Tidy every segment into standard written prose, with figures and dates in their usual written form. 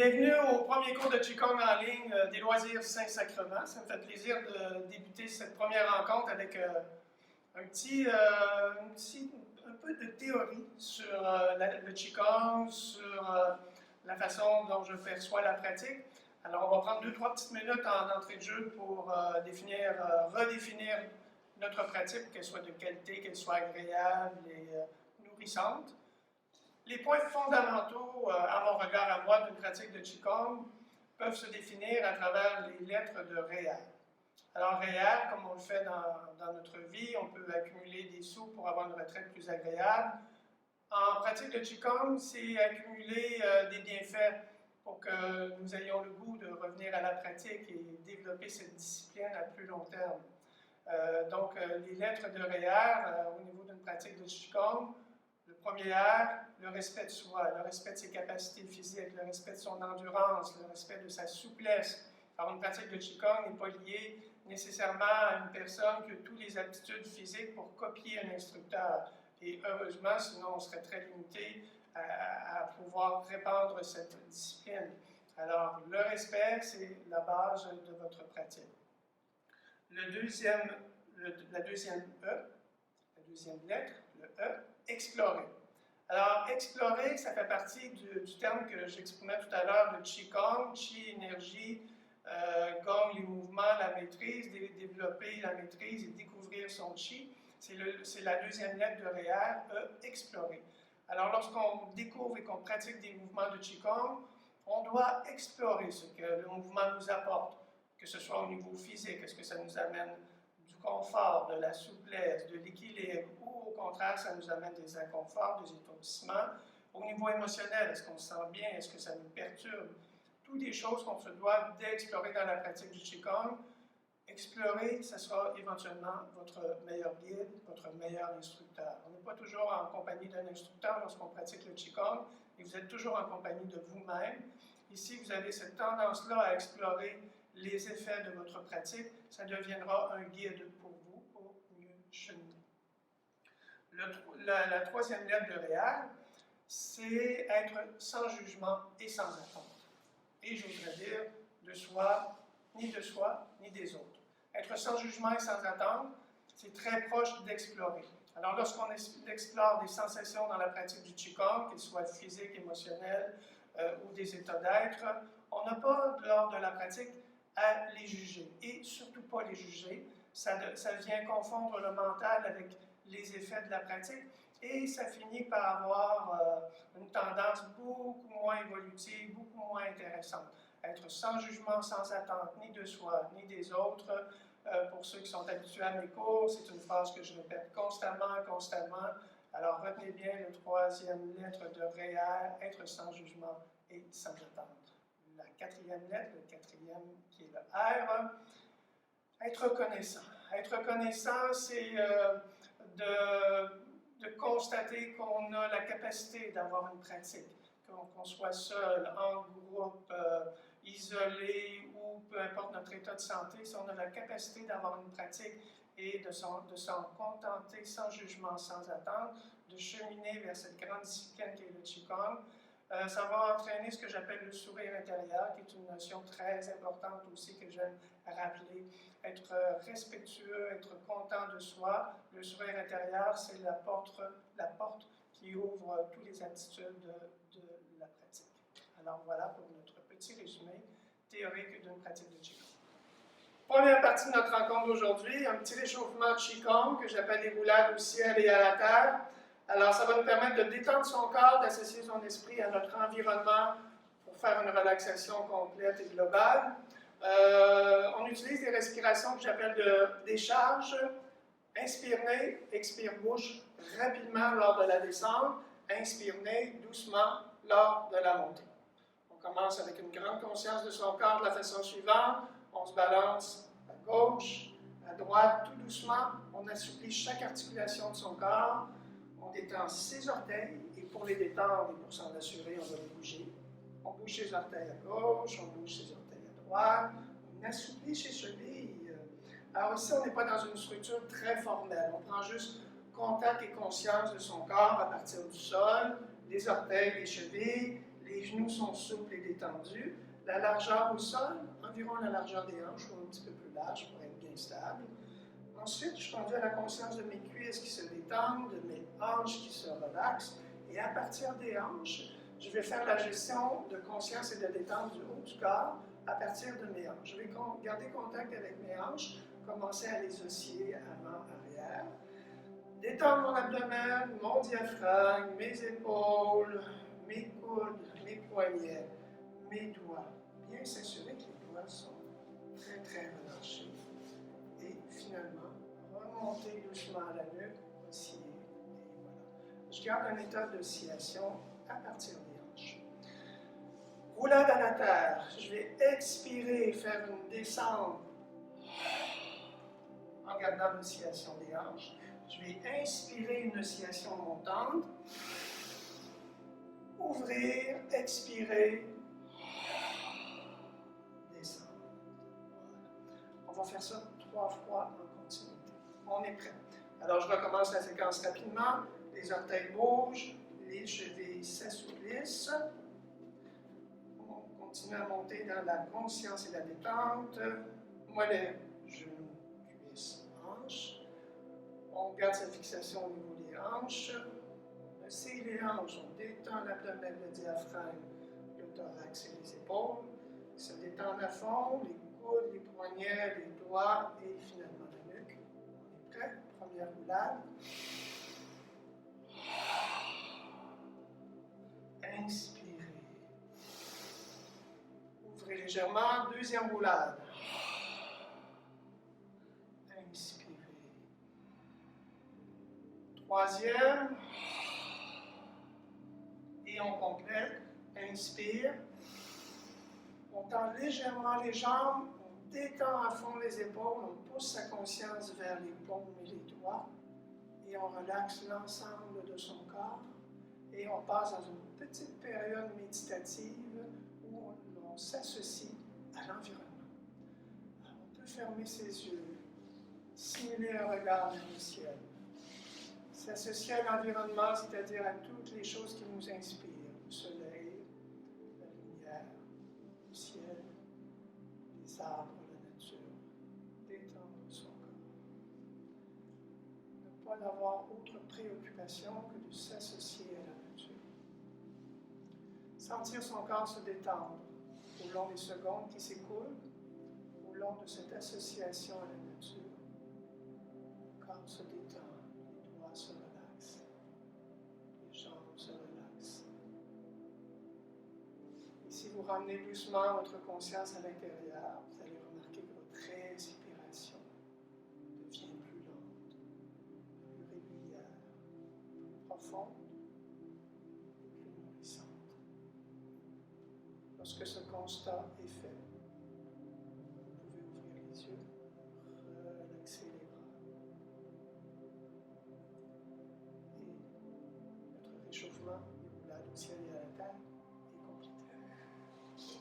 Bienvenue au premier cours de Qigong en ligne des loisirs Saint-Sacrement. Ça me fait plaisir de débuter cette première rencontre avec un peu de théorie sur le Qigong, sur la façon dont je perçois la pratique. Alors, on va prendre 2-3 petites minutes en entrée de jeu pour redéfinir notre pratique, qu'elle soit de qualité, qu'elle soit agréable et nourrissante. Les points fondamentaux, à mon regard à moi, d'une pratique de Qigong peuvent se définir à travers les lettres de Réa. Alors, Réa, comme on le fait dans notre vie, on peut accumuler des sous pour avoir une retraite plus agréable. En pratique de Qigong, c'est accumuler des bienfaits pour que nous ayons le goût de revenir à la pratique et développer cette discipline à plus long terme. Donc, les lettres de Réa, au niveau d'une pratique de Qigong, le premier R, le respect de soi, le respect de ses capacités physiques, le respect de son endurance, le respect de sa souplesse. Alors, une pratique de Qigong n'est pas liée nécessairement à une personne qui a toutes les aptitudes physiques pour copier un instructeur. Et heureusement, sinon on serait très limité à pouvoir répandre cette discipline. Alors, le respect, c'est la base de votre pratique. La deuxième lettre, le E, explorer. Alors, explorer, ça fait partie du terme que j'exprimais tout à l'heure de Qigong, Qi, énergie, Gong, les mouvements, la maîtrise, développer la maîtrise et découvrir son Qi. C'est la deuxième lettre de Réa, E, explorer. Alors, lorsqu'on découvre et qu'on pratique des mouvements de Qigong, on doit explorer ce que le mouvement nous apporte, que ce soit au niveau physique, est-ce que ça nous amène du confort, de la souplesse, de l'équilibre, ou au contraire, ça nous amène des inconforts, des étourdissements. Au niveau émotionnel, est-ce qu'on se sent bien, est-ce que ça nous perturbe? Toutes des choses qu'on se doit d'explorer dans la pratique du Qigong. Explorer, ce sera éventuellement votre meilleur guide, votre meilleur instructeur. On n'est pas toujours en compagnie d'un instructeur lorsqu'on pratique le Qigong, mais vous êtes toujours en compagnie de vous-même. Ici, vous avez cette tendance-là à explorer les effets de votre pratique. Ça deviendra un guide pour vous pour mieux cheminer. La troisième lettre de Réa, c'est être sans jugement et sans attente. Et je voudrais dire de soi, ni des autres. Être sans jugement et sans attente, c'est très proche d'explorer. Alors, lorsqu'on explore des sensations dans la pratique du Qigong, qu'elles soient physiques, émotionnelles ou des états d'être, on n'a pas, lors de la pratique, à les juger. Et surtout pas les juger. Ça vient confondre le mental avec les effets de la pratique et ça finit par avoir une tendance beaucoup moins évolutive, beaucoup moins intéressante. Être sans jugement, sans attente, ni de soi, ni des autres. Pour ceux qui sont habitués à mes cours, c'est une phrase que je répète constamment. Alors retenez bien le troisième lettre de Réa, être sans jugement et sans attente. La quatrième lettre, le quatrième qui est le R, être reconnaissant. Être reconnaissant, c'est de constater qu'on a la capacité d'avoir une pratique, qu'on soit seul, en groupe, isolé ou peu importe notre état de santé, si on a la capacité d'avoir une pratique et de s'en contenter sans jugement, sans attente, de cheminer vers cette grande discipline qui est le Qigong, ça va entraîner ce que j'appelle le sourire intérieur, qui est une notion très importante aussi que j'aime rappeler. Être respectueux, être content de soi. Le sourire intérieur, c'est la porte qui ouvre toutes les aptitudes de la pratique. Alors voilà pour notre petit résumé théorique d'une pratique de Qigong. Première partie de notre rencontre d'aujourd'hui, un petit réchauffement Qigong que j'appelle les roulades au ciel et à la terre. Alors, ça va nous permettre de détendre son corps, d'associer son esprit à notre environnement pour faire une relaxation complète et globale. On utilise des respirations que j'appelle des charges. Inspire-nez, expire-bouche rapidement lors de la descente. Inspire-nez doucement lors de la montée. On commence avec une grande conscience de son corps de la façon suivante. On se balance à gauche, à droite, tout doucement. On assouplit chaque articulation de son corps. On détend ses orteils, et pour les détendre et pour s'en assurer, on va les bouger. On bouge ses orteils à gauche, on bouge ses orteils à droite, on assouplit ses chevilles. Alors ici, on n'est pas dans une structure très formelle. On prend juste contact et conscience de son corps à partir du sol, les orteils, les chevilles, Les genoux sont souples et détendus. La largeur au sol, environ la largeur des hanches ou un petit peu plus large pour être bien stable. Ensuite, je suis rendu à la conscience de mes cuisses qui se détendent, de mes hanches qui se relaxent. Et à partir des hanches, je vais faire la gestion de conscience et de détente du haut du corps à partir de mes hanches. Je vais garder contact avec mes hanches, commencer à les osciller avant, arrière. Détendre mon abdomen, mon diaphragme, mes épaules, mes coudes, mes poignets, mes doigts. Bien s'assurer que les doigts sont très, très relâchés. Et finalement, remonter doucement à la nuque, osciller, et voilà. Je garde un état d'oscillation à partir des hanches. Roulade à la terre. Je vais expirer et faire une descente en gardant l'oscillation des hanches. Je vais inspirer une oscillation montante. Ouvrir, expirer, descendre. Voilà. On va faire ça 3 fois en continuité. On est prêt. Alors, je recommence la séquence rapidement. Les orteils bougent, les chevilles s'assouplissent. On continue à monter dans la conscience et la détente. Mollets, genoux, cuisses, hanches. On garde sa fixation au niveau des hanches. On serre les hanches, on détend l'abdomen, le diaphragme, le thorax et les épaules. Ils se détendent à fond, les coudes, les poignets, les doigts et finalement la nuque. On est prêt? Première roulade. Inspirez. Ouvrez légèrement. Deuxième roulade. Inspirez. Troisième. Et on complète. Inspire. On tend légèrement les jambes. On détend à fond les épaules. On pousse sa conscience vers les paumes et les doigts. Et on relaxe l'ensemble de son corps. Et on passe dans une petite période méditative où on s'associe à l'environnement. On peut fermer ses yeux, simuler un regard vers le ciel, s'associer à l'environnement, c'est-à-dire à toutes les choses qui nous inspirent, le soleil, la lumière, le ciel, les arbres, la nature, détendre son corps. Ne pas avoir autre préoccupation que de s'associer à la nature. Sentir son corps se détendre au long des secondes qui s'écoulent, au long de cette association à la nature. Le corps se détend, les doigts se relaxent, les jambes se relaxent. Et si vous ramenez doucement votre conscience à l'intérieur, vous allez remarquer que votre respiration devient plus lente, plus régulière, plus profonde et plus nourrissante. Lorsque ce constat est fait, vous pouvez ouvrir les yeux, relaxer les bras. Et notre réchauffement des roulades au ciel et à la terre est complété.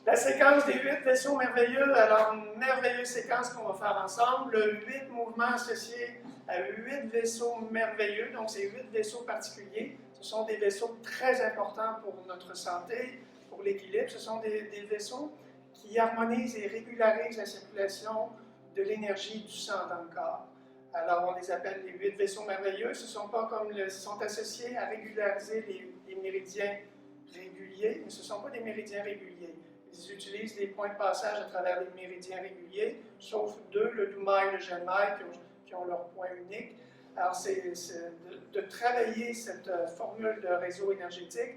La séquence des 8 vaisseaux merveilleux, alors une merveilleuse séquence qu'on va faire ensemble, 8 mouvements associés à 8 vaisseaux merveilleux, donc c'est 8 vaisseaux particuliers. Ce sont des vaisseaux très importants pour notre santé, pour l'équilibre. Ce sont des vaisseaux qui harmonisent et régularisent la circulation de l'énergie du sang dans le corps. Alors, on les appelle les 8 vaisseaux merveilleux. Ce ne sont pas comme sont associés à régulariser les méridiens réguliers, mais ce ne sont pas des méridiens réguliers. Ils utilisent les points de passage à travers les méridiens réguliers, sauf 2, le Douma et le Genmai, qui ont leur point unique. Alors, c'est de travailler cette formule de réseau énergétique.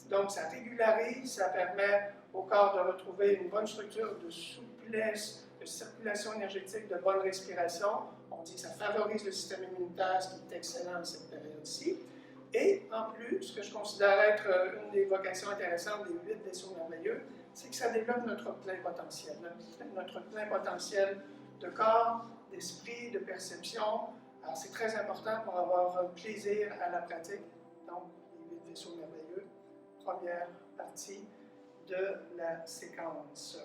Donc, ça régularise, ça permet au corps de retrouver une bonne structure de souplesse, de circulation énergétique, de bonne respiration. On dit que ça favorise le système immunitaire, ce qui est excellent en cette période-ci. Et en plus, ce que je considère être une des vocations intéressantes des 8 vaisseaux merveilleux, c'est que ça développe notre plein potentiel. Notre plein potentiel de corps, d'esprit, de perception. Alors, c'est très important pour avoir un plaisir à la pratique. Donc, les 8 vaisseaux merveilleux. Première partie de la séquence.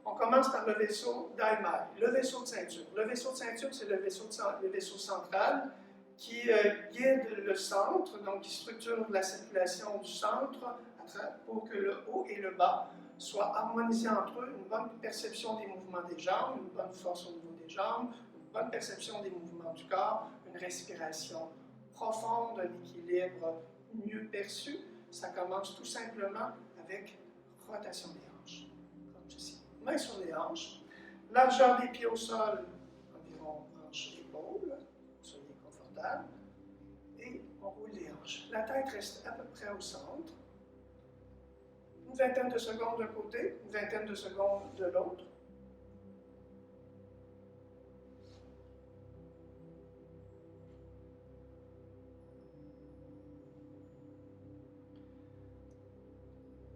On commence par le vaisseau d'Aimai, le vaisseau de ceinture. Le vaisseau de ceinture, c'est le vaisseau central qui guide le centre, donc qui structure la circulation du centre à ventre pour que le haut et le bas soient harmonisés entre eux, une bonne perception des mouvements des jambes, une bonne force au niveau des jambes, une bonne perception des mouvements du corps, une respiration profonde, un équilibre mieux perçu. Ça commence tout simplement avec rotation des hanches, comme ceci. Mains sur les hanches, largeur des pieds au sol, environ hanches-épaules, soyez confortable, et on roule les hanches. La tête reste à peu près au centre. Une vingtaine de secondes d'un côté, une vingtaine de secondes de l'autre.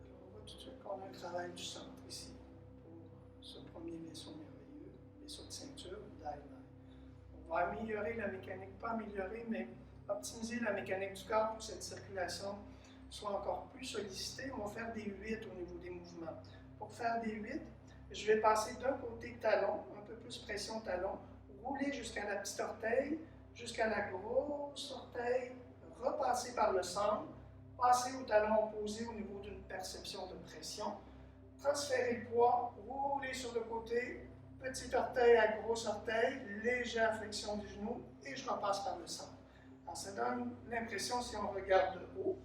Alors, on voit tout de suite qu'on a un travail du centre ici, pour ce premier vaisseau merveilleux, vaisseau de ceinture, d'Alma. On va améliorer la mécanique, pas améliorer, mais optimiser la mécanique du corps pour que cette circulation soit encore plus sollicitée. On va faire des 8 au niveau des mouvements. Pour faire des 8, je vais passer d'un côté talon, un peu plus pression talon, rouler jusqu'à la petite orteil, jusqu'à la grosse orteil, repasser par le centre, passer au talon opposé au niveau d'une perception de pression, transférer le poids, rouler sur le côté, petit orteil à grosse orteil, légère flexion du genou et je repasse par le centre. Alors, ça donne l'impression, si on regarde de haut,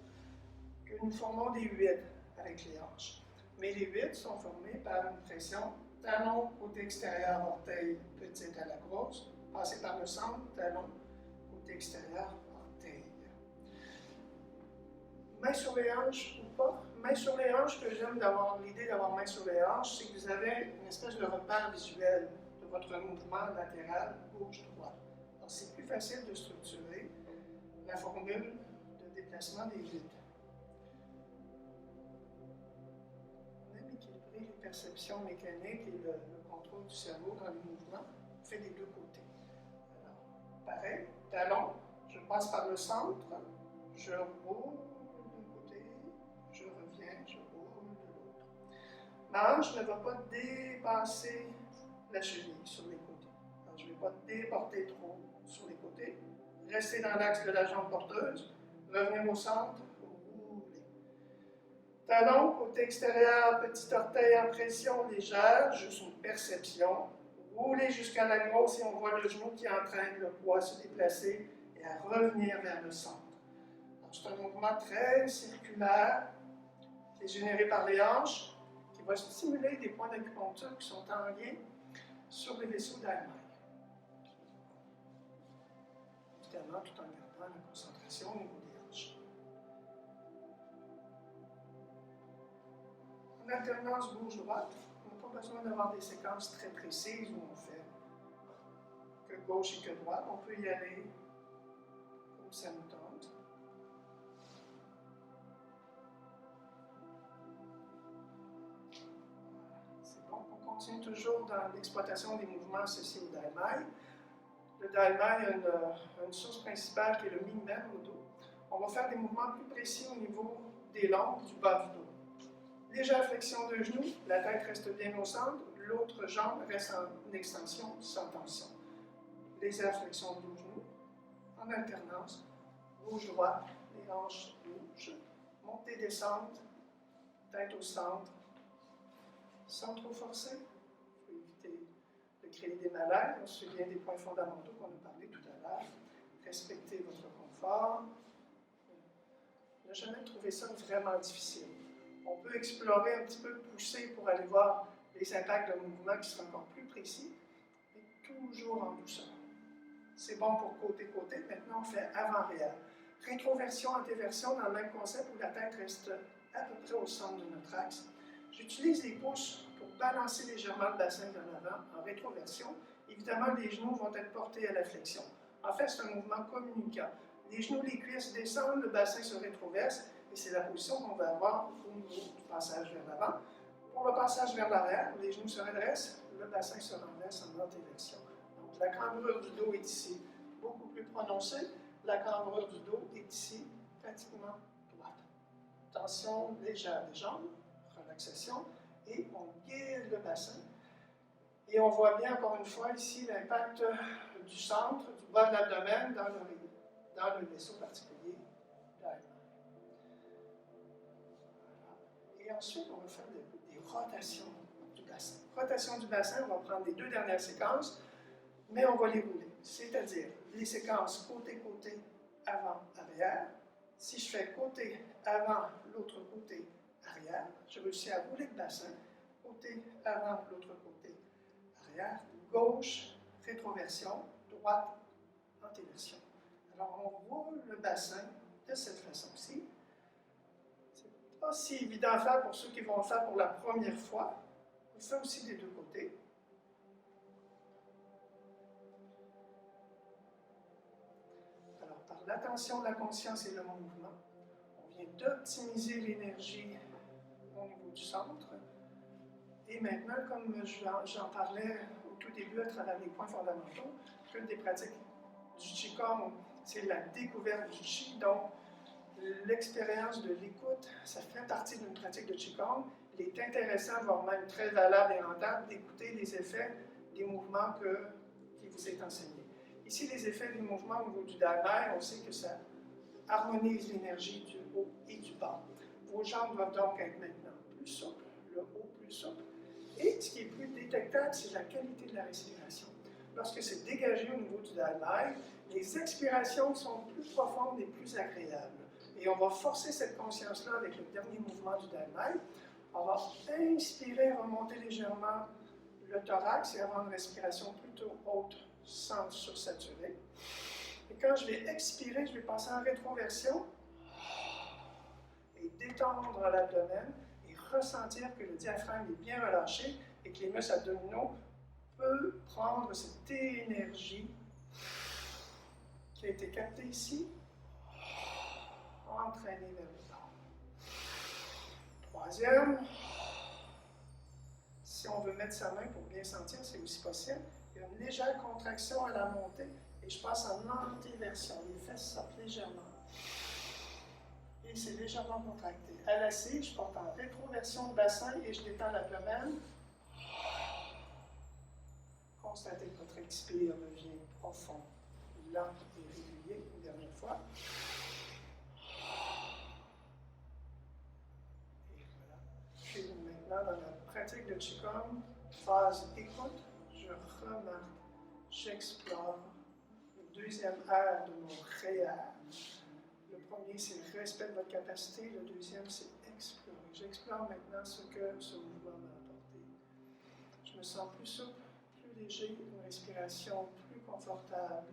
que nous formons des 8 avec les hanches. Mais les 8 sont formés par une pression talon, côté extérieur, orteil, petite à la grosse, passer par le centre, talon, côté extérieur, orteil. Main sur les hanches ou pas? Main sur les hanches, que j'aime d'avoir l'idée d'avoir main sur les hanches, c'est que vous avez une espèce de repère visuel de votre mouvement latéral gauche-droite. Alors, c'est plus facile de structurer la formule de déplacement des 8. Les perceptions mécaniques et le contrôle du cerveau dans les mouvements, on fait des deux côtés. Alors, pareil, talon, je passe par le centre, je roule d'un côté, je reviens, je roule de l'autre. Ma hanche ne va pas dépasser la cheville sur les côtés. Alors, je ne vais pas déporter trop sur les côtés, rester dans l'axe de la jambe porteuse, revenir au centre, talon, côté extérieur, petit orteil en pression légère, juste une perception. Rouler jusqu'à la grosse et on voit le genou qui entraîne le poids à se déplacer et à revenir vers le centre. C'est un mouvement très circulaire qui est généré par les hanches, qui va stimuler des points d'acupuncture qui sont en lien sur les vaisseaux d'Almeida. Évidemment, tout en gardant la concentration au niveau des hanches. En alternance gauche-droite, on n'a pas besoin d'avoir des séquences très précises où on fait que gauche et que droite. On peut y aller comme ça nous tente. C'est bon. On continue toujours dans l'exploitation des mouvements associés au Daimai. Le Daimai a une source principale qui est le minimum au dos. On va faire des mouvements plus précis au niveau des lombes du bas du dos. Légère flexion de genou, la tête reste bien au centre, l'autre jambe reste en extension sans tension. Légère flexion de genou, en alternance, gauche-droite, les hanches bougent, montée, descente, tête au centre, sans trop forcer. Il faut éviter de créer des malaises, on se souvient des points fondamentaux qu'on a parlé tout à l'heure. Respectez votre confort. Je n'ai jamais trouvé ça vraiment difficile. On peut explorer un petit peu, pousser pour aller voir les impacts de mouvement qui sont encore plus précis, mais toujours en douceur. C'est bon pour côté-côté. Maintenant, on fait avant-arrière. Rétroversion, antéversion dans le même concept où la tête reste à peu près au centre de notre axe. J'utilise les pouces pour balancer légèrement le bassin vers l'avant en rétroversion. Évidemment, les genoux vont être portés à la flexion. En fait, c'est un mouvement communicant. Les genoux, les cuisses descendent, le bassin se rétroverse. Et c'est la position qu'on va avoir au niveau du passage vers l'avant. Pour le passage vers l'arrière, les genoux se redressent, le bassin se renverse en antéversion. Donc la cambrure du dos est ici beaucoup plus prononcée. La cambrure du dos est ici pratiquement droite. Tension légère des jambes, relaxation, et on guide le bassin. Et on voit bien encore une fois ici l'impact du centre, du bas de l'abdomen dans le vaisseau particulier. Et ensuite, on va faire des rotations du bassin. Rotation du bassin, on va prendre les 2 dernières séquences, mais on va les rouler. C'est-à-dire les séquences côté-côté, avant, arrière. Si je fais côté, avant, l'autre côté, arrière, je réussis à rouler le bassin. Côté, avant, l'autre côté, arrière. Gauche, rétroversion. Droite, antéversion. Alors, on roule le bassin de cette façon-ci. C'est pas si évident à faire pour ceux qui vont le faire pour la première fois. On le fait aussi des 2 côtés. Alors, par l'attention, la conscience et le mouvement, on vient d'optimiser l'énergie au niveau du centre. Et maintenant, comme j'en parlais au tout début à travers les points fondamentaux, qu'une des pratiques du Qigong, c'est la découverte du Qi. Donc, l'expérience de l'écoute, ça fait partie d'une pratique de Qigong. Il est intéressant, voire même très valable et rentable, d'écouter les effets des mouvements qui vous est enseigné. Ici, les effets des mouvements au niveau du Dai, on sait que ça harmonise l'énergie du haut et du bas. Vos jambes doivent donc être maintenant plus souples, le haut plus souple. Et ce qui est plus détectable, c'est la qualité de la respiration. Lorsque c'est dégagé au niveau du Dai, les expirations sont plus profondes et plus agréables. Et on va forcer cette conscience-là avec le dernier mouvement du Dai. On va inspirer, remonter légèrement le thorax et avoir une respiration plutôt haute, sans sursaturer. Et quand je vais expirer, je vais passer en rétroversion et détendre l'abdomen et ressentir que le diaphragme est bien relâché et que les muscles abdominaux peuvent prendre cette énergie qui a été captée ici, entraîner vers le bas. Troisième, si on veut mettre sa main pour bien sentir, c'est aussi possible. Il y a une légère contraction à la montée et je passe en antéversion. Les fesses sortent légèrement. Et c'est légèrement contracté. À l'assis, je porte en rétroversion le bassin et je détends l'abdomen. Constatez que votre expire devient profond, lent et régulier. Une dernière fois. Et voilà. Je suis maintenant dans la pratique de Qigong, phase écoute. Je remarque, j'explore le deuxième ère de mon réel. Le premier, c'est le respect de votre capacité. Le deuxième, c'est explorer. J'explore maintenant ce que ce mouvement m'a apporté. Je me sens plus souple, plus léger, une respiration plus confortable,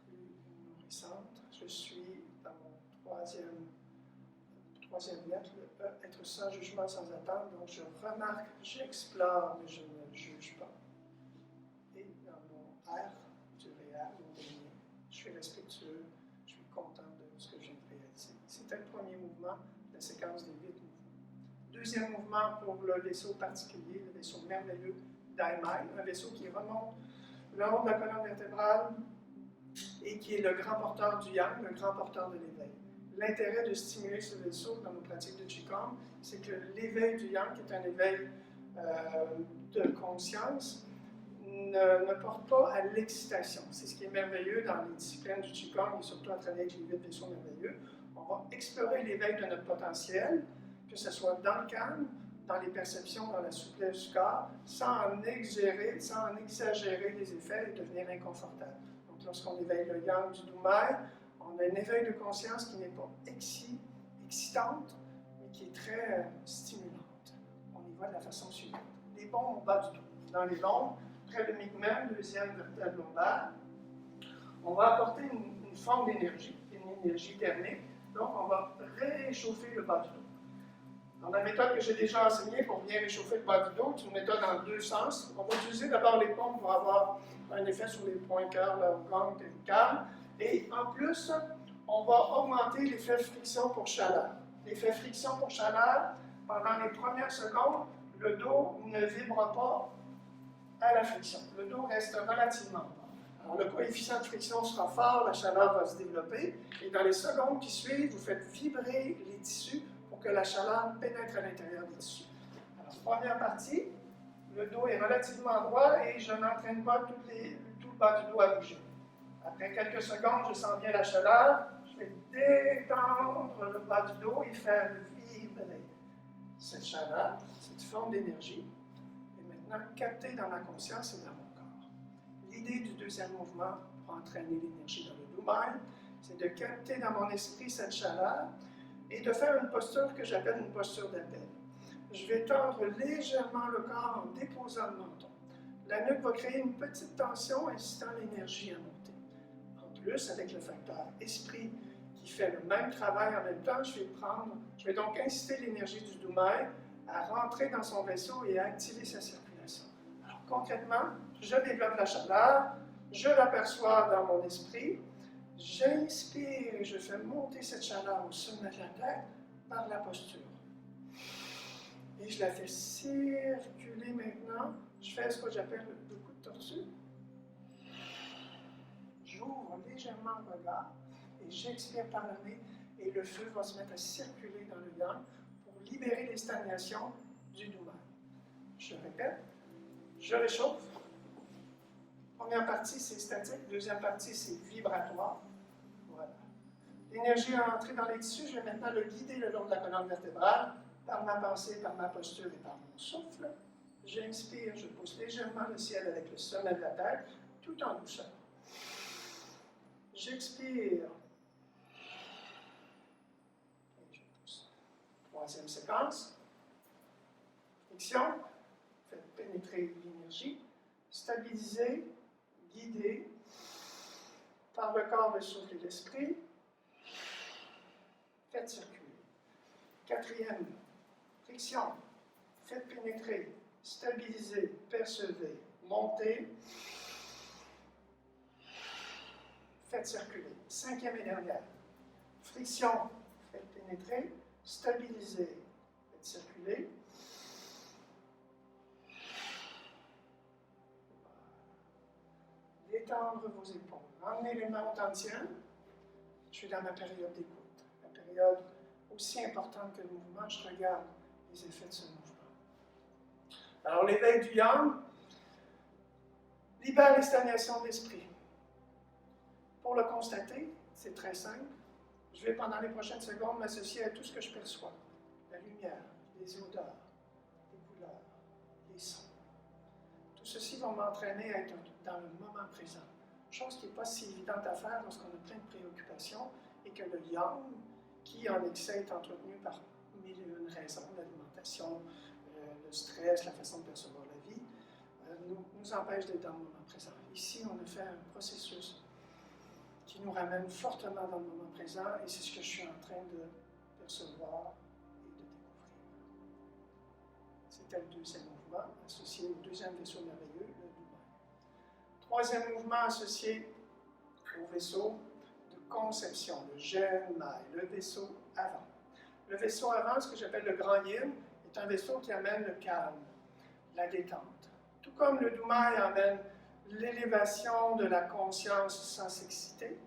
plus nourrissante. Je suis dans mon troisième lettre, le E, être sans jugement, sans attente. Donc, je remarque, j'explore, mais je ne juge pas. Et dans mon R du réel, mon dernier, je suis respectueux, je suis content de ce que je viens de réaliser. C'était le premier mouvement, la séquence des 8 mouvements. Deuxième mouvement pour le vaisseau particulier, le vaisseau merveilleux Daimai, un vaisseau qui remonte le long de la colonne vertébrale et qui est le grand porteur du yang, le grand porteur de l'éveil. L'intérêt de stimuler ce vaisseau dans nos pratiques de Qigong, c'est que l'éveil du yang, qui est un éveil de conscience, ne porte pas à l'excitation. C'est ce qui est merveilleux dans les disciplines du Qigong et surtout à travers les 8 vaisseaux merveilleux. On va explorer l'éveil de notre potentiel, que ce soit dans le calme, dans les perceptions, dans la souplesse du corps, sans en exagérer les effets et devenir inconfortable. Donc lorsqu'on éveille le yang du Dumai, on a un éveil de conscience qui n'est pas excitante, mais qui est très stimulante. On y va de la façon suivante. Les bons au bas du dos. Dans les longs, près de Migmen, deuxième vertèbre lombaire, on va apporter une forme d'énergie, une énergie thermique. Donc, on va réchauffer le bas du dos. Dans la méthode que j'ai déjà enseignée pour bien réchauffer le bas du dos, c'est une méthode en 2 sens. On va utiliser d'abord les pompes pour avoir un effet sur les points cœur, la gangue et le calme. Et en plus, on va augmenter l'effet friction pour chaleur. L'effet friction pour chaleur, pendant les premières secondes, le dos ne vibre pas à la friction. Le dos reste relativement fort. Alors, le coefficient de friction sera fort, la chaleur va se développer, et dans les secondes qui suivent, vous faites vibrer les tissus pour que la chaleur pénètre à l'intérieur des tissus. Alors, première partie, le dos est relativement droit et je n'entraîne pas tout le bas du dos à bouger. Après quelques secondes, je sens bien la chaleur, je vais détendre le bas du dos et faire vibrer. cette chaleur, cette forme d'énergie, est maintenant captée dans ma conscience et dans mon corps. L'idée du deuxième mouvement pour entraîner l'énergie dans le Doumaï, c'est de capter dans mon esprit cette chaleur et de faire une posture que j'appelle une posture d'appel. Je vais tendre légèrement le corps en déposant le menton. La nuque va créer une petite tension incitant l'énergie à monter. En plus, avec le facteur esprit qui fait le même travail en même temps, je vais donc inciter l'énergie du Doumaï à rentrer dans son vaisseau et à activer sa circulation. Alors concrètement, je développe la chaleur, je l'aperçois dans mon esprit, j'inspire et je fais monter cette chaleur au sommet de la tête par la posture. Et je la fais circuler maintenant. Je fais ce que j'appelle le coup de tortue. J'ouvre légèrement le regard et j'expire par le nez et le feu va se mettre à circuler dans le yang pour libérer les stagnations du Doumaï. Je répète, je réchauffe. Première partie, c'est statique. Deuxième partie, c'est vibratoire. Voilà. L'énergie est entrée dans les tissus. Je vais maintenant le guider le long de la colonne vertébrale par ma pensée, par ma posture et par mon souffle. J'inspire, je pousse légèrement le ciel avec le sommet de la tête, tout en douceur. J'expire. Et je pousse. Troisième séquence. Friction. Faites pénétrer l'énergie. Stabiliser, guider par le corps, le souffle et l'esprit. Faites circuler. Quatrième. Friction. Faites pénétrer. Stabiliser, percevoir, monter. Faites circuler. Cinquième et dernière. Friction, faites pénétrer. Stabiliser, faites circuler. Détendre vos épaules. Emmenez les mains au dantian. Je suis dans ma période d'écoute. La période aussi importante que le mouvement, je regarde les effets de ce mouvement. Alors, l'éveil du yang libère les stagnations de l'esprit. Pour le constater, c'est très simple. Je vais, pendant les prochaines secondes, m'associer à tout ce que je perçois. La lumière, les odeurs, les couleurs, les sons. Tout ceci va m'entraîner à être dans le moment présent. Chose qui n'est pas si évidente à faire lorsqu'on a plein de préoccupations et que le yang, qui en excès est entretenu par mille et une raisons, l'alimentation, le stress, la façon de percevoir la vie, nous empêche d'être dans le moment présent. Ici, on a fait un processus qui nous ramène fortement dans le moment présent et c'est ce que je suis en train de percevoir et de découvrir. C'était le deuxième mouvement associé au deuxième vaisseau merveilleux, le Doumaï. Troisième mouvement associé au vaisseau de conception, le Genmai, le vaisseau avant. Le vaisseau avant, ce que j'appelle le grand yin, est un vaisseau qui amène le calme, la détente. Tout comme le Doumaï amène l'élévation de la conscience sans s'exciter,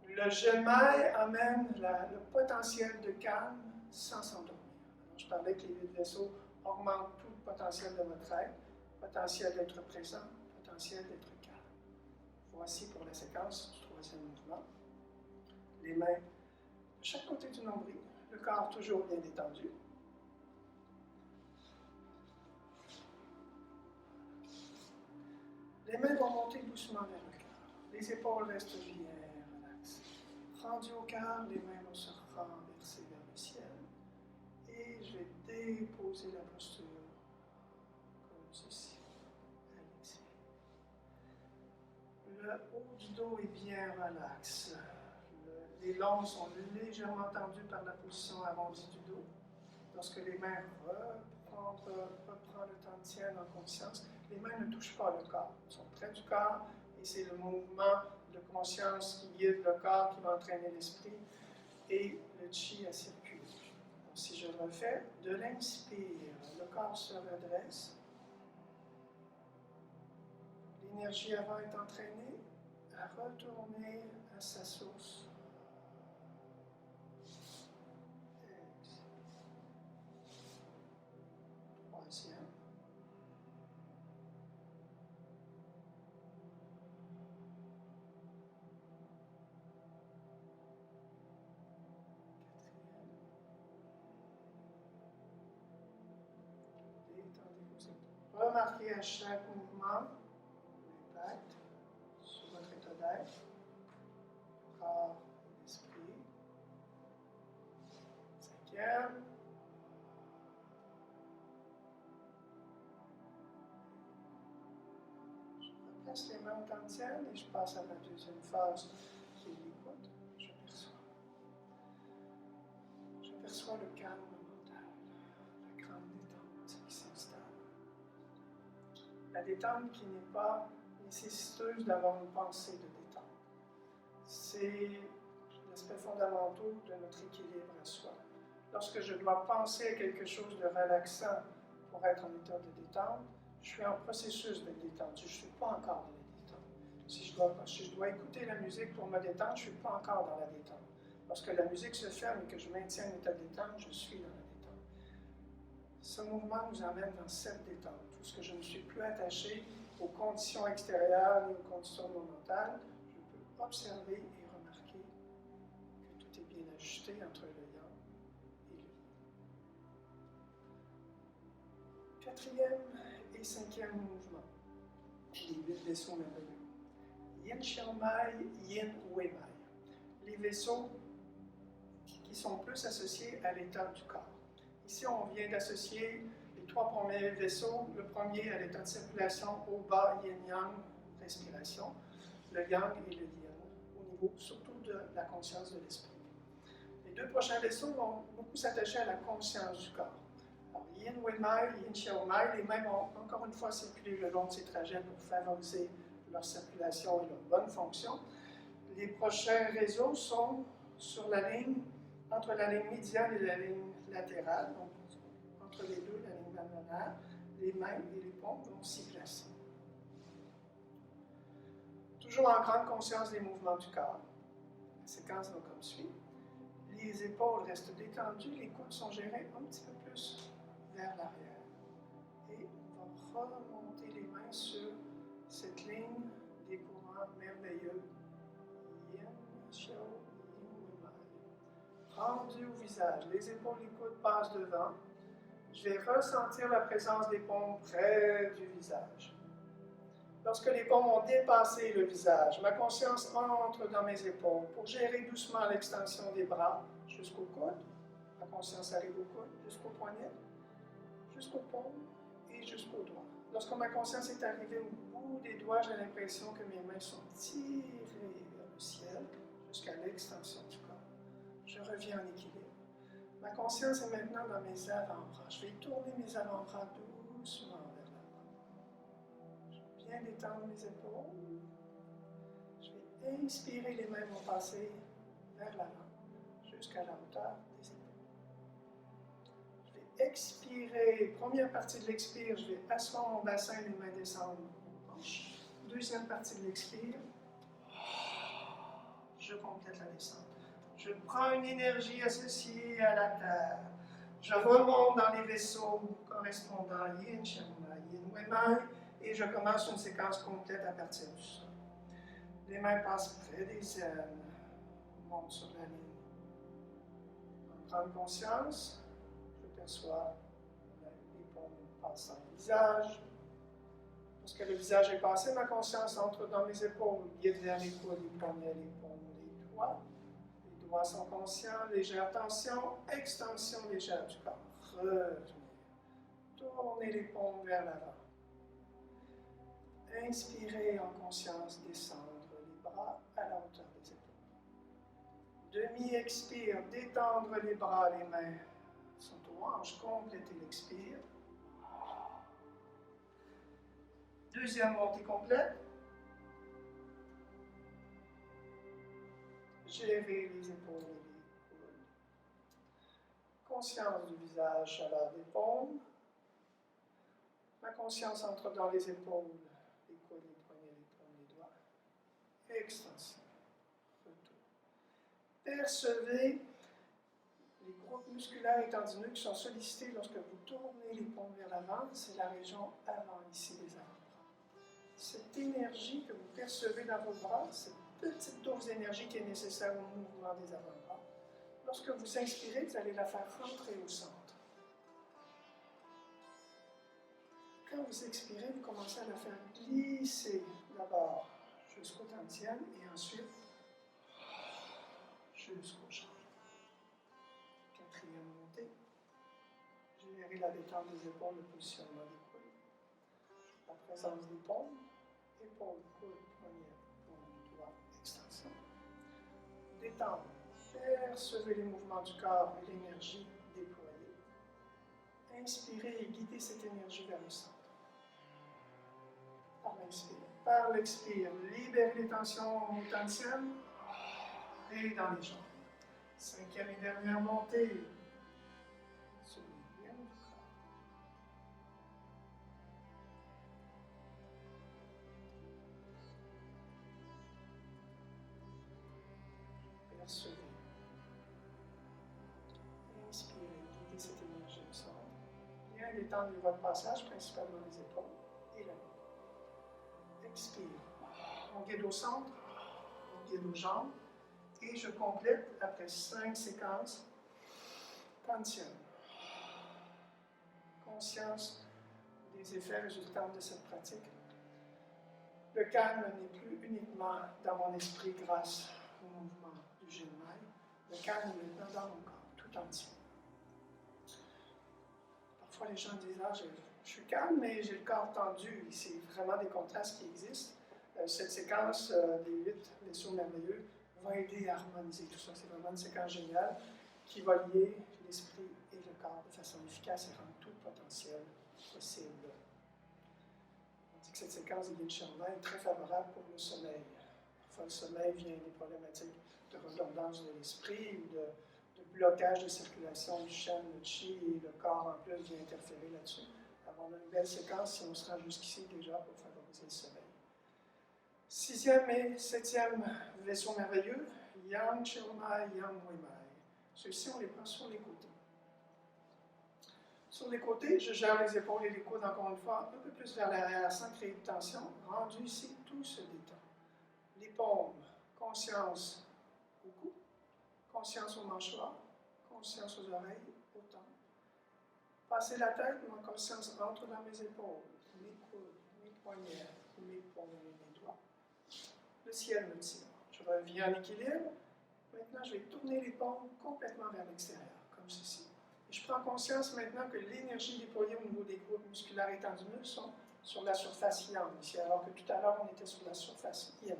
le Genmai amène le potentiel de calme sans s'endormir. Je parlais que les 8 vaisseaux augmentent tout le potentiel de votre être, potentiel d'être présent, potentiel d'être calme. Voici pour la séquence du troisième mouvement. Les mains de chaque côté du nombril, le corps toujours bien détendu. Les mains vont monter doucement vers le cœur. Les épaules restent bien relaxées. Rendu au cœur, les mains vont se renverser vers le ciel. Et je vais déposer la posture comme ceci, à l'expirer. Le haut du dos est bien relax. Les lombes sont légèrement tendues par la position arrondie du dos. Lorsque les mains reprennent le dantian en conscience, les mains ne touchent pas le corps. Elles sont près du corps et c'est le mouvement de conscience qui guide le corps, qui va entraîner l'esprit et le chi à circuler. Donc, si je le refais, de l'inspire, le corps se redresse. L'énergie avant est entraînée à retourner à sa source. Troisième. remarquer à chaque mouvement l'impact sur votre état d'être, corps et esprit. 5e. Je replace les mains au tienne et je passe à la deuxième phase qui est l'écoute. Je perçois le calme mental, la grande détente qui s'installe. La détente qui n'est pas nécessiteuse d'avoir une pensée de détente. C'est l'aspect fondamental de notre équilibre à soi. Lorsque je dois penser à quelque chose de relaxant pour être en état de détente, je suis en processus de détente. Je ne suis pas encore dans la détente. Si je dois écouter la musique pour me détendre, je ne suis pas encore dans la détente. Lorsque la musique se ferme et que je maintiens un état de détente, je suis dans la détente. Ce mouvement nous amène dans cette détente, où ce que je ne suis plus attaché aux conditions extérieures ni aux conditions momentales. Je peux observer et remarquer que tout est bien ajusté entre le yang et le yin. 4e et 5e mouvement, les 8 vaisseaux merveilleux. Yin Xiao Mai, Yin Wei Mai. Les vaisseaux qui sont plus associés à l'état du corps. Ici, on vient d'associer les 3 premiers vaisseaux. Le premier à l'état de circulation au bas, yin-yang, respiration. Le yang et le yin, au niveau surtout de la conscience de l'esprit. Les 2 prochains vaisseaux vont beaucoup s'attacher à la conscience du corps. Alors, yin wei mai, yin xiao mai, les mains vont encore une fois circuler le long de ces trajets pour favoriser leur circulation et leur bonne fonction. Les prochains réseaux sont sur la ligne, entre la ligne médiane et la ligne latérale, donc entre les deux, la ligne manuelle, les mains et les paumes vont s'y placer. Toujours en grande conscience des mouvements du corps. La séquence va comme suit. Les épaules restent détendues, les coudes sont gérés un petit peu plus vers l'arrière. Et on va remonter les mains sur cette ligne des courants merveilleux. Yin, Xiao, Yin, Wei. Rendu au visage, les épaules et les coudes passent devant. Je vais ressentir la présence des paumes près du visage. Lorsque les paumes ont dépassé le visage, ma conscience entre dans mes épaules pour gérer doucement l'extension des bras jusqu'au coude. Ma conscience arrive au coude, jusqu'au poignet, jusqu'aux paumes et jusqu'aux doigts. Lorsque ma conscience est arrivée au bout des doigts, j'ai l'impression que mes mains sont tirées vers le ciel jusqu'à l'extension du corps. Je reviens en équilibre. Ma conscience est maintenant dans mes avant-bras. Je vais tourner mes avant-bras doucement vers l'avant. Je vais bien détendre mes épaules. Je vais inspirer, les mains vont passer vers l'avant, jusqu'à la hauteur des épaules. Je vais expirer. Première partie de l'expire, je vais asseoir mon bassin, les mains descendent aux hanches. Deuxième partie de l'expire, je complète la descente. Je prends une énergie associée à la terre. Je remonte dans les vaisseaux correspondants Yin, Xiao Mai, Yin, Wei Mai, et je commence une séquence complète à partir du sol. Les mains passent près des ailes, montent sur la ligne. En prendre conscience, je perçois les paumes passant au visage. Lorsque le visage est passé, ma conscience entre dans mes épaules, guide vers les coudes, les poignets, les paumes, les doigts. Les doigts sont conscients, légère tension, extension légère du corps. Revenir. Tournez les paumes vers l'avant. Inspirez en conscience, descendre les bras à la hauteur des épaules. Demi-expire, détendre les bras, les mains sont aux hanches, complétez l'expire. Deuxième montée complète. Gérer les épaules et les coudes. Conscience du visage, chaleur des paumes. Ma conscience entre dans les épaules, les coudes, les poignets, les paumes, les doigts. Extension. Retour. Percevez les groupes musculaires et tendineux qui sont sollicités lorsque vous tournez les paumes vers l'avant. C'est la région avant, ici, des avant-bras. Cette énergie que vous percevez dans vos bras, cette petite dose d'énergie qui est nécessaire au mouvement des avant-bras. Lorsque vous inspirez, vous allez la faire rentrer au centre. Quand vous expirez, vous commencez à la faire glisser d'abord jusqu'au tantième et ensuite jusqu'au champ. Quatrième montée. Générez la détente des épaules, le positionnement des coudes. La présence des paumes, épaules, coudes, poignets, paume, doigts, extension. Détendre. Percevez les mouvements du corps et l'énergie déployée. Inspirez et guidez cette énergie vers le centre. Par l'inspire. Par l'expire, libérez les tensions tantiennes et dans les jambes. Cinquième et dernière montée. Soulevez bien le corps. Percevez. Inspirez, guidez cette énergie au centre. Bien détendre votre passage, principalement les épaules et la nuque. Expire. On guide au centre, on guide aux jambes. Et je complète après 5 séquences. Tension. Conscience des effets résultants de cette pratique. Le calme n'est plus uniquement dans mon esprit grâce au mouvement du Jinmai. Le calme est maintenant dans mon corps, tout entier. Parfois, les gens disent « Ah, je suis calme, mais j'ai le corps tendu. » C'est vraiment des contrastes qui existent. Cette séquence des 8 vaisseaux merveilleux va aider à harmoniser tout ça. C'est vraiment une séquence géniale qui va lier l'esprit et le corps de façon efficace et rendre tout le potentiel possible. On dit que cette séquence de Yin Sharma est très favorable pour le sommeil. Parfois, le sommeil vient des problématiques de redondance de l'esprit ou de blocage de circulation du Shen, le Chi, et le corps en plus vient interférer là-dessus. Alors, on a une belle séquence si on se rend jusqu'ici déjà pour favoriser le sommeil. 6e et 7e vaisseau merveilleux, Yang Chirmai, Yang Muimai. Ceux-ci, on les prend sur les côtés. Sur les côtés, je gère les épaules et les coudes encore une fois un peu plus vers l'arrière sans créer de tension. Rendu ici, tout se détend. Les paumes, conscience au cou, conscience au mâchoire, conscience aux oreilles, au temple. Passer la tête, ma conscience entre dans mes épaules, mes coudes, mes poignets, mes paumes et mes doigts. Le ciel me tire. Je reviens en équilibre. Maintenant, je vais tourner les paumes complètement vers l'extérieur, comme ceci. Et je prends conscience maintenant que l'énergie déployée au niveau des groupes musculaires et tendineux sont sur la surface yang, ici, alors que tout à l'heure, on était sur la surface yin.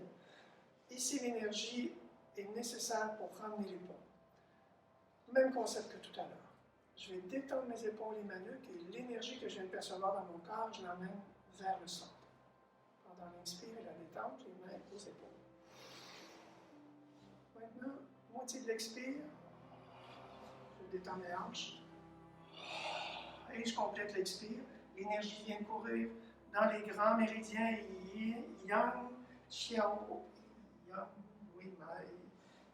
Ici, l'énergie est nécessaire pour ramener les paumes. Même concept que tout à l'heure. Je vais détendre mes épaules et ma nuque et l'énergie que je viens de percevoir dans mon corps, je l'emmène vers le centre. Pendant l'inspire et la détente, les mains aux épaules. Maintenant, moitié de l'expire, je détends mes hanches. Et je complète l'expire. L'énergie vient courir dans les grands méridiens Yang, Xiao, Yang, Muimai.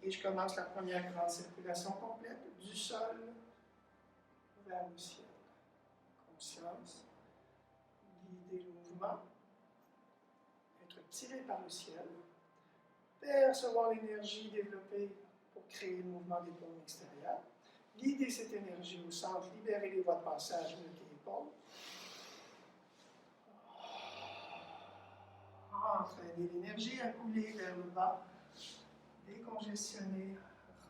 Et je commence la première grande circulation complète du sol vers le ciel. Conscience, guider le mouvement, être tiré par le ciel, percevoir l'énergie développée pour créer le mouvement des paumes extérieures, guider cette énergie au centre, libérer les voies de passage, nuque et épaules, entraîner l'énergie à couler vers le bas, décongestionner,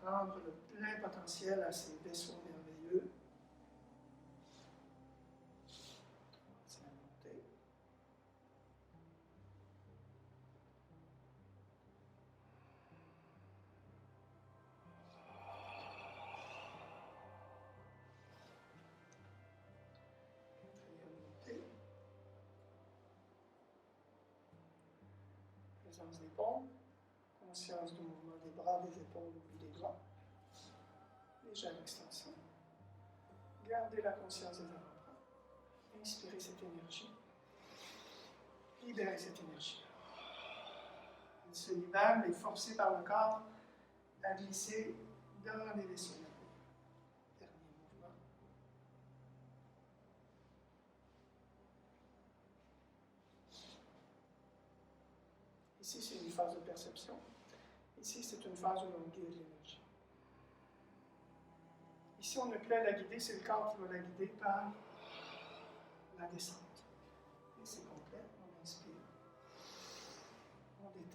rendre le plein potentiel à ces vaisseaux merveilleux. Présence des paumes, conscience du mouvement des bras, des épaules ou des doigts. Légère extension. Gardez la conscience des avant-bras. Inspirez cette énergie. Libérez cette énergie. Elle se libère, mais forcée par le corps à glisser dans les vaisseaux nerveux. Dernier mouvement. Ici, c'est une phase de perception. Ici, c'est une phase où l'on guide l'énergie. Ici, on n'a plus à la guider, c'est le corps qui va la guider par la descente.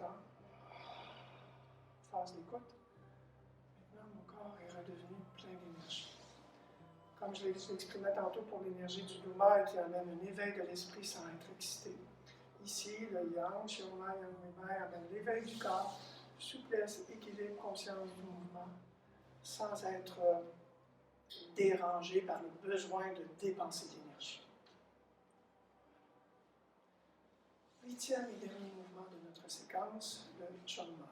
temps. Phase d'écoute. Maintenant, mon corps est redevenu plein d'énergie. Comme je l'exprimais tantôt pour l'énergie du Duma qui amène un éveil de l'esprit sans être excité. Ici, le Yang, Shioma, Yang Wei amène l'éveil du corps, souplesse, équilibre, conscience du mouvement, sans être dérangé par le besoin de dépenser d'énergie. 8e et dernier mouvement de notre séquence, le Chong Mai,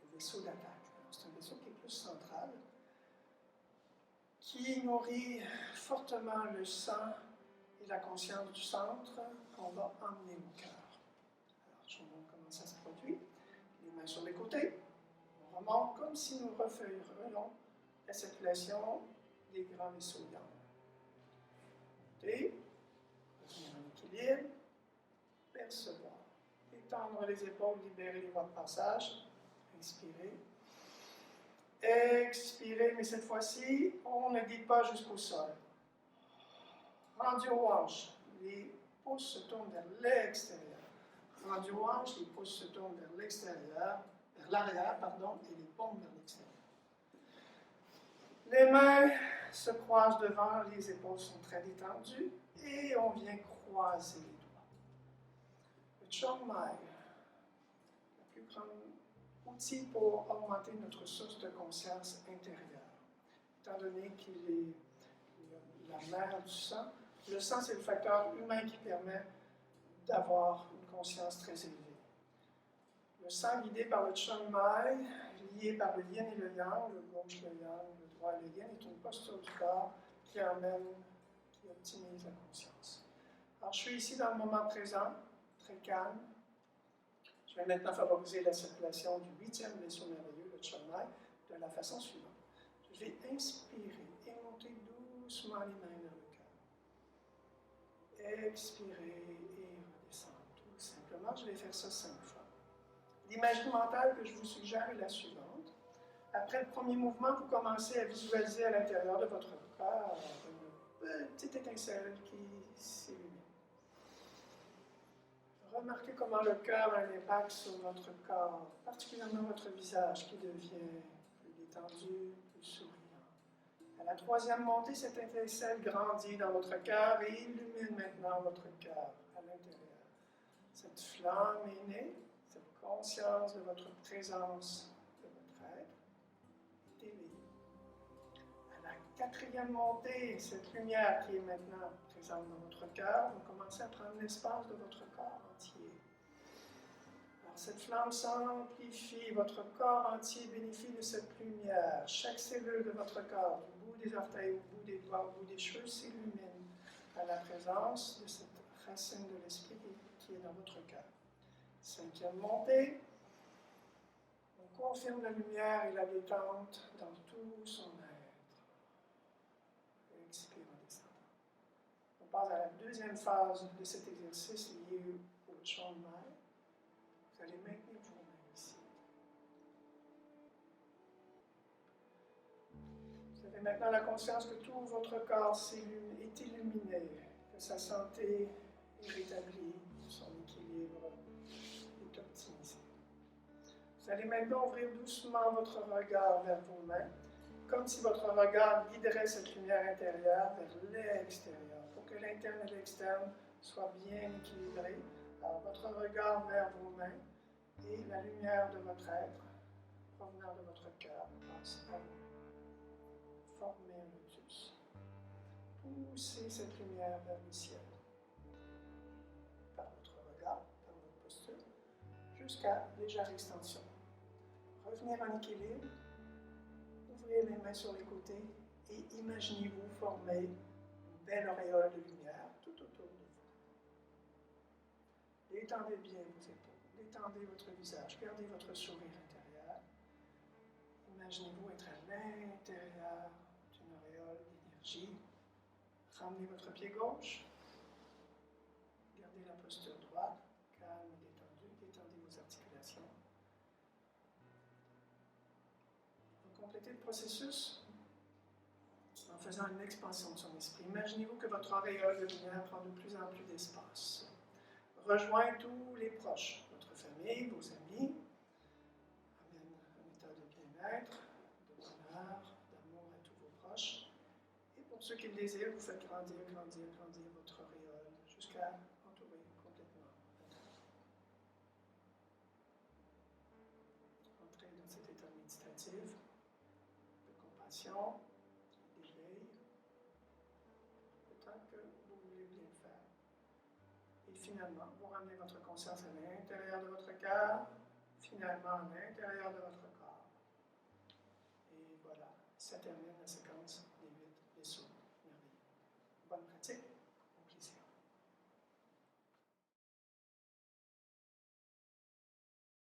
le vaisseau d'attaque. C'est un vaisseau qui est plus central, qui nourrit fortement le sang et la conscience du centre qu'on va emmener au cœur. Alors, je vous montre comment ça se produit. Les mains sur les côtés. On remonte comme si nous referions la circulation des grands vaisseaux yang. Revenir en équilibre, percevoir. Étendre les épaules, libérer les voies de passage. Inspirez. Expirez, mais cette fois-ci, on ne guide pas jusqu'au sol. Rendu aux hanches, les pouces se tournent vers l'extérieur. Rendu aux hanches, les pouces se tournent vers l'extérieur, vers l'arrière, pardon, et les paumes vers l'extérieur. Les mains se croisent devant, les épaules sont très détendues, et on vient croiser les doigts. Le Chong Mai, le plus grand outil pour augmenter notre source de conscience intérieure. Étant donné qu'il est la mère du sang, le sang, c'est le facteur humain qui permet d'avoir une conscience très élevée. Le sang guidé par le Chong Mai, lié par le yin et le yang, le gauche le yang, le droit le yin, est une posture du corps qui optimise la conscience. Alors, je suis ici dans le moment présent, très calme. Je vais maintenant favoriser la circulation du 8e vaisseau merveilleux, le Chong Mai, de la façon suivante. Je vais inspirer et monter doucement les mains vers le cœur. Expirer et redescendre tout simplement. Je vais faire ça 5 fois. L'imagerie mentale que je vous suggère est la suivante. Après le premier mouvement, vous commencez à visualiser à l'intérieur de votre corps une petite étincelle qui s'illumine. Remarquez comment le cœur a un impact sur votre corps, particulièrement votre visage qui devient plus détendu, plus souriant. À la 3e montée, cette étincelle grandit dans votre cœur et illumine maintenant votre cœur à l'intérieur. Cette flamme est née, cette conscience de votre présence, de votre être, est éveillée. À la 4e montée, cette lumière qui est maintenant présente dans votre cœur va commencer à prendre l'espace de votre corps entier. Alors, cette flamme s'amplifie, votre corps entier bénéficie de cette lumière. Chaque cellule de votre corps, du bout des orteils au bout des doigts, au bout des cheveux, s'illumine à la présence de cette racine de l'esprit qui est dans votre cœur. 5e montée, on confirme la lumière et la détente dans tout son être. Expire en descendant. On passe à la 2e phase de cet exercice lié au Chong Mai. Vous allez maintenir vos mains ici. Vous avez maintenant la conscience que tout votre corps est illuminé, que sa santé est rétablie, son équilibre est optimisé. Vous allez maintenant ouvrir doucement votre regard vers vos mains, comme si votre regard guiderait cette lumière intérieure vers l'extérieur, pour que l'interne et l'externe soient bien équilibrés. Alors, votre regard vers vos mains et la lumière de votre être, provenant de votre cœur, passe à vous. Formez un lotus. Poussez cette lumière vers le ciel, par votre regard, par votre posture, jusqu'à légère extension. Revenir en équilibre. Ouvrez les mains sur les côtés et imaginez-vous former une belle auréole de lumière tout autour de vous. Détendez bien vos épaules, détendez votre visage, gardez votre sourire intérieur. Imaginez-vous être à l'intérieur d'une auréole d'énergie. Ramenez votre pied gauche, gardez la posture droite, calme et détendue, détendez vos articulations. Complétez le processus en faisant une expansion de son esprit. Imaginez-vous que votre auréole de lumière prend de plus en plus d'espace. Rejoignez tous les proches, votre famille, famille, vos amis. Amène un état de bien-être, de bonheur, d'amour à tous vos proches. Et pour ceux qui le désirent, vous faites grandir, grandir, grandir votre auréole jusqu'à entourer complètement la Terre. Entrez dans cet état méditatif de compassion, d'éveil, le temps que vous voulez bien le faire. Et finalement, vous ramenez votre conscience à l'intérieur de votre cœur, finalement à l'intérieur de votre corps. Et voilà, ça termine la séquence